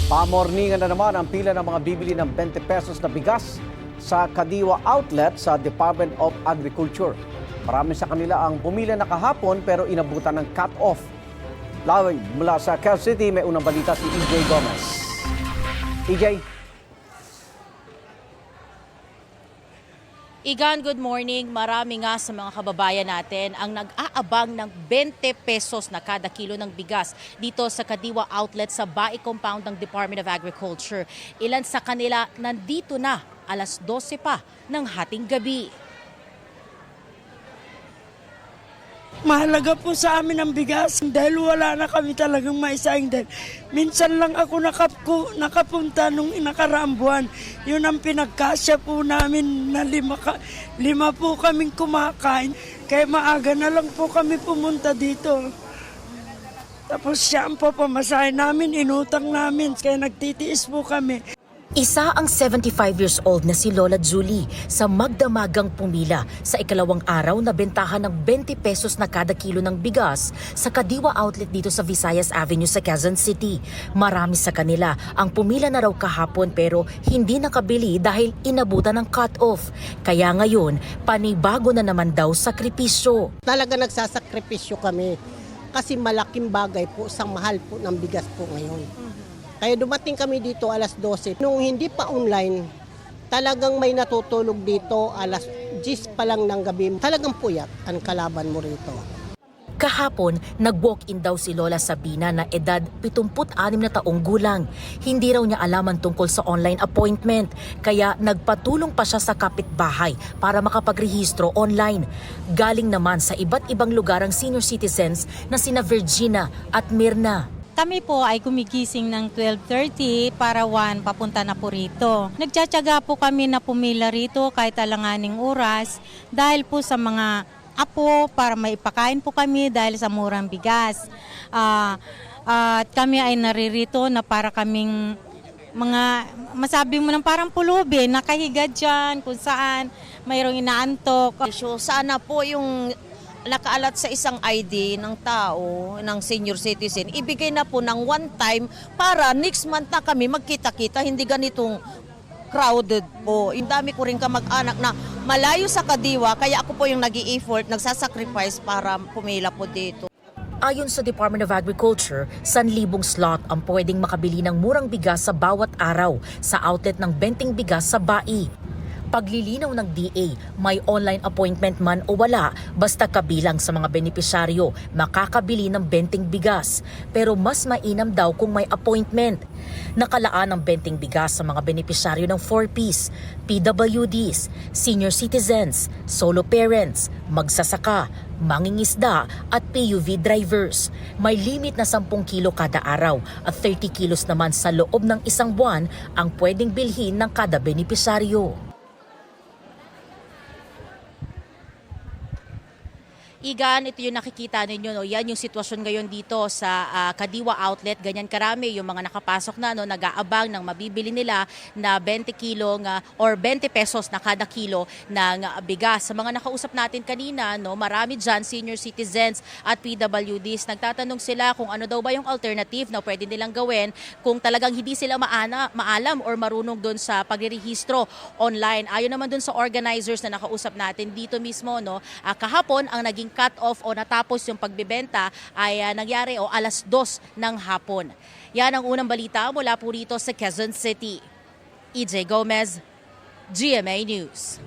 Pamorningan na naman ang pila ng mga bibili ng 20 pesos na bigas sa Kadiwa Outlet sa Department of Agriculture. Marami sa kanila ang pumila na kahapon pero inabutan ng cut-off. Live mula sa Quezon City, may unang balita si EJ Gomez. EJ? Igan, good morning. Marami nga sa mga kababayan natin ang nag-aabang ng 20 pesos na kada kilo ng bigas dito sa Kadiwa Outlet sa Bai Compound ng Department of Agriculture. Ilan sa kanila nandito na alas 12 pa ng hating gabi. Mahalaga po sa amin ang bigas dahil wala na kami talagang maisaing dahil minsan lang ako nakapunta nung nakaraang buwan. Yun ang pinagkasya po namin na lima po kaming kumakain. Kaya maaga na lang po kami pumunta dito. Tapos siya ang papamasahin namin, inutang namin, kaya nagtitiis po kami. Isa ang 75 years old na si Lola Julie sa magdamagang pumila sa ikalawang araw na bentahan ng 20 pesos na kada kilo ng bigas sa Kadiwa Outlet dito sa Visayas Avenue sa Quezon City. Marami sa kanila ang pumila na raw kahapon pero hindi nakabili dahil inabutan ng cut-off. Kaya ngayon, panibago na naman daw sakripisyo. Talaga nagsasakripisyo kami kasi malaking bagay po sa mahal po ng bigas po ngayon. Kaya dumating kami dito alas 12. Nung hindi pa online, talagang may natutulog dito alas 10 pa lang ng gabi. Talagang puyat ang kalaban mo rito. Kahapon, nag-walk-in daw si Lola Sabina na edad 76 na taong gulang. Hindi raw niya alaman tungkol sa online appointment, kaya nagpatulong pa siya sa kapitbahay para makapagrehistro online. Galing naman sa iba't ibang lugar ang senior citizens na sina Virginia at Mirna. Kami po ay gumigising ng 12:30 para 1 papunta na po rito. Nagtsatsaga po kami na pumila rito kahit alanganing oras dahil po sa mga apo para maipakain po kami dahil sa murang bigas. At kami ay naririto na para kaming mga masabi mo ng parang pulubi, nakahiga dyan kung saan mayroong inaantok. Sana po yung nakaalat sa isang ID ng tao, ng senior citizen, ibigay na po ng one time para next month na kami magkita-kita, hindi ganitong crowded po. Yung dami ko rin kamag-anak na malayo sa Kadiwa, kaya ako po yung nag-i-effort, nagsasacrifice para pumila po dito. Ayon sa Department of Agriculture, 1,000 slot ang pwedeng makabili ng murang bigas sa bawat araw sa outlet ng benting bigas sa Bai. Paglilinaw ng DA, may online appointment man o wala, basta kabilang sa mga benepisyaryo makakabili ng benting bigas. Pero mas mainam daw kung may appointment. Nakalaan ang benting bigas sa mga benepisyaryo ng 4Ps, PWDs, senior citizens, solo parents, magsasaka, mangingisda at PUV drivers. May limit na 10 kilo kada araw at 30 kilos naman sa loob ng isang buwan ang pwedeng bilhin ng kada benepisyaryo. Igan, ito yung nakikita ninyo, no? Yan yung sitwasyon ngayon dito sa Kadiwa Outlet. Ganyan karami yung mga nakapasok na, no, nag-aabang ng mabibili nila na 20 kilo or 20 pesos na kada kilo ng bigas. Sa mga nakausap natin kanina, no, marami dyan senior citizens at PWDs. Nagtatanong sila kung ano daw ba yung alternative na pwede nilang gawin kung talagang hindi sila maalam or marunong doon sa pagrerehistro online. Ayon naman doon sa organizers na nakausap natin dito mismo, no, kahapon ang naging cut-off o natapos yung pagbibenta ay nangyari alas 2 ng hapon. Yan ang unang balita mula po rito sa Quezon City. EJ Gomez, GMA News.